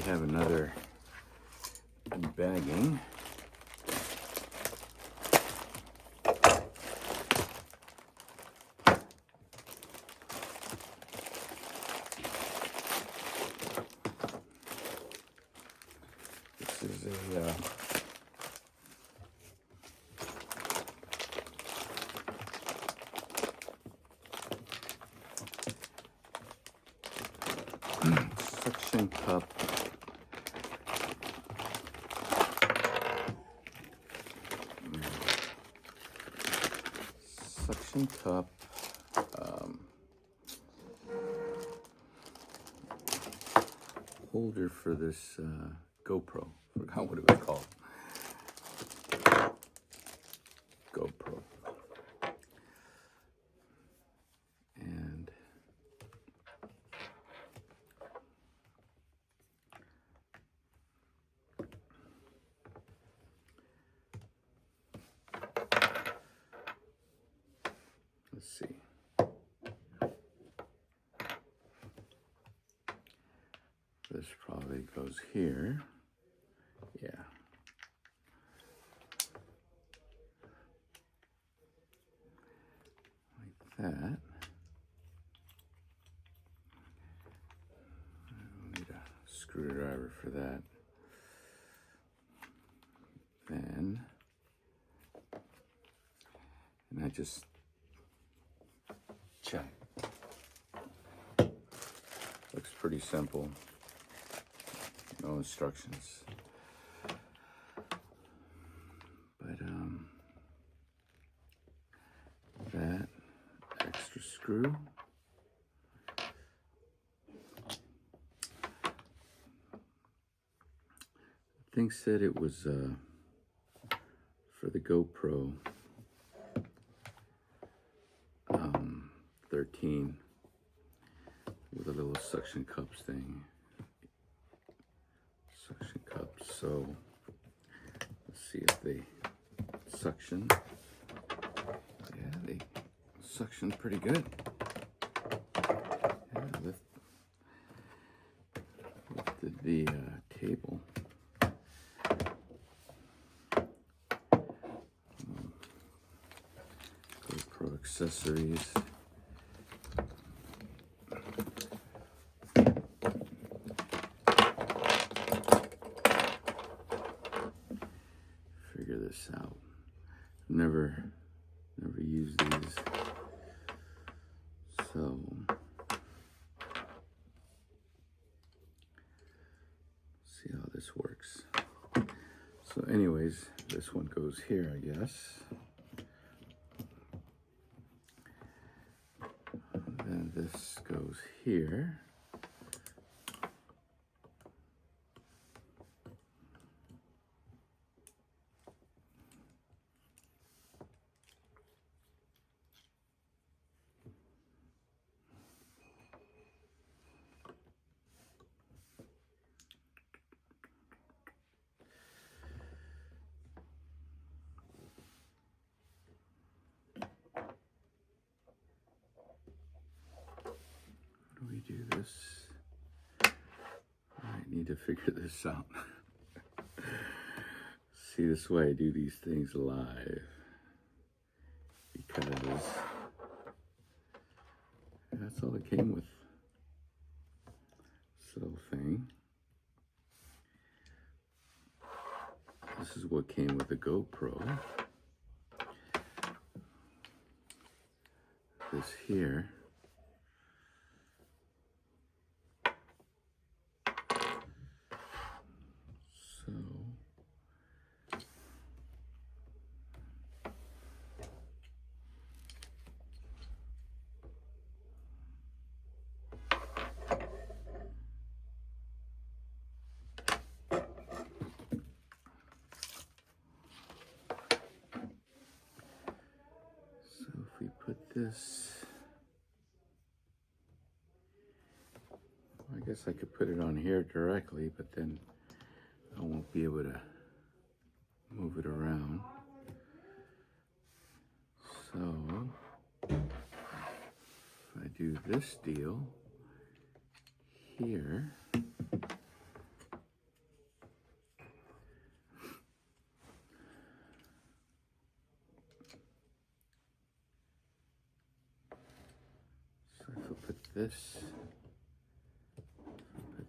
we have another bagging. This is a suction cup. Suction cup. Holder for this GoPro. Forgot what it was called. GoPro. And let's see. This probably goes here. Yeah. Like that. I'll need a screwdriver for that. Then, and I just check. Looks pretty simple. No instructions. But that extra screw. The thing said it was for the GoPro 13 with a little suction cups thing. Suction cups, so let's see if they suction. Yeah, they suction pretty good. Yeah, lifted the table. GoPro accessories. Figure this out. Never used these, so see how this works. So anyways, this one goes here, I guess. Then this goes here. We do this. I need to figure this out. See, this way I do these things live because that's all it came with. This little thing. This is what came with the GoPro. This here. So if we put this, I guess I could put it on here directly, but then I won't be able to move it around. So if I do this deal here, put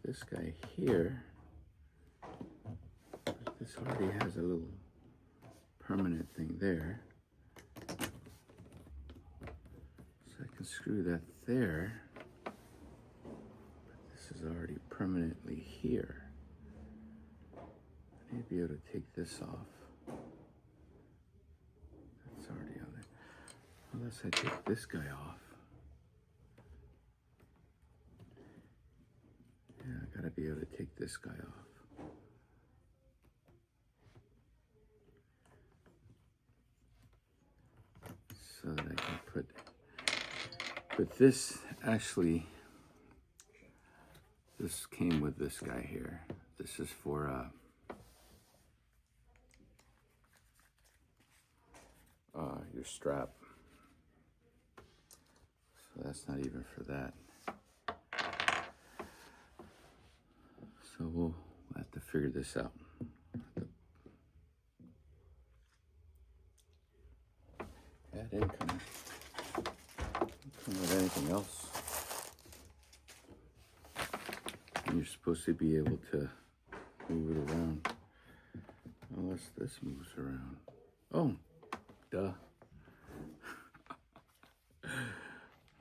this guy here, this already has a little permanent thing there. So I can screw that there. But this is already permanently here. I need to be able to take this off. That's already on there. Unless I take this guy off. Yeah, I gotta be able to take this guy off. So that I can put this, actually, this came with this guy here. This is for your strap. So that's not even for that. So we'll have to figure this out. Yeah, it didn't come with anything else. And you're supposed to be able to move it around. Unless this moves around. Oh, duh.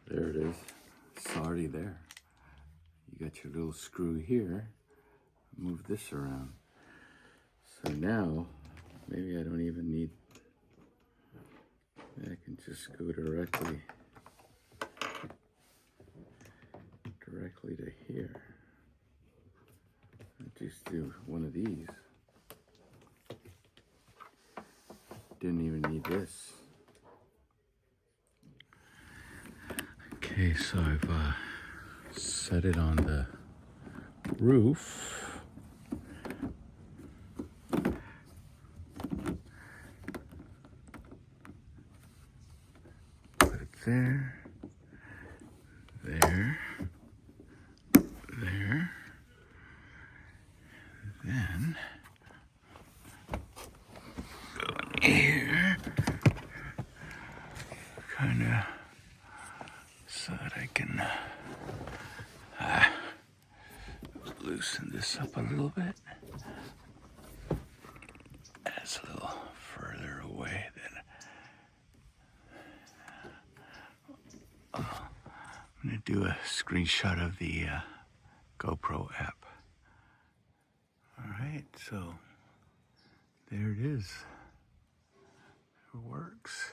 There it is. It's already there. You got your little screw here. Move this around. So now, maybe I don't even need, I can just go directly to here. I just do one of these. Didn't even need this. Okay, so I've set it on the roof. Put it there, there, there. Then go in here, kind of, so that I can loosen this up a little bit. That's a little further away than. I'm going to do a screenshot of the GoPro app. Alright, so there it is. It works.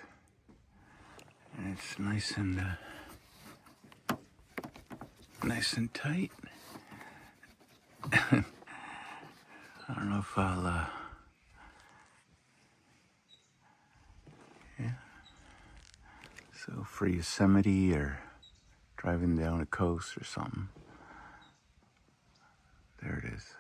And it's nice and tight. I don't know if I'll yeah. So for Yosemite or driving down a coast or something. There it is.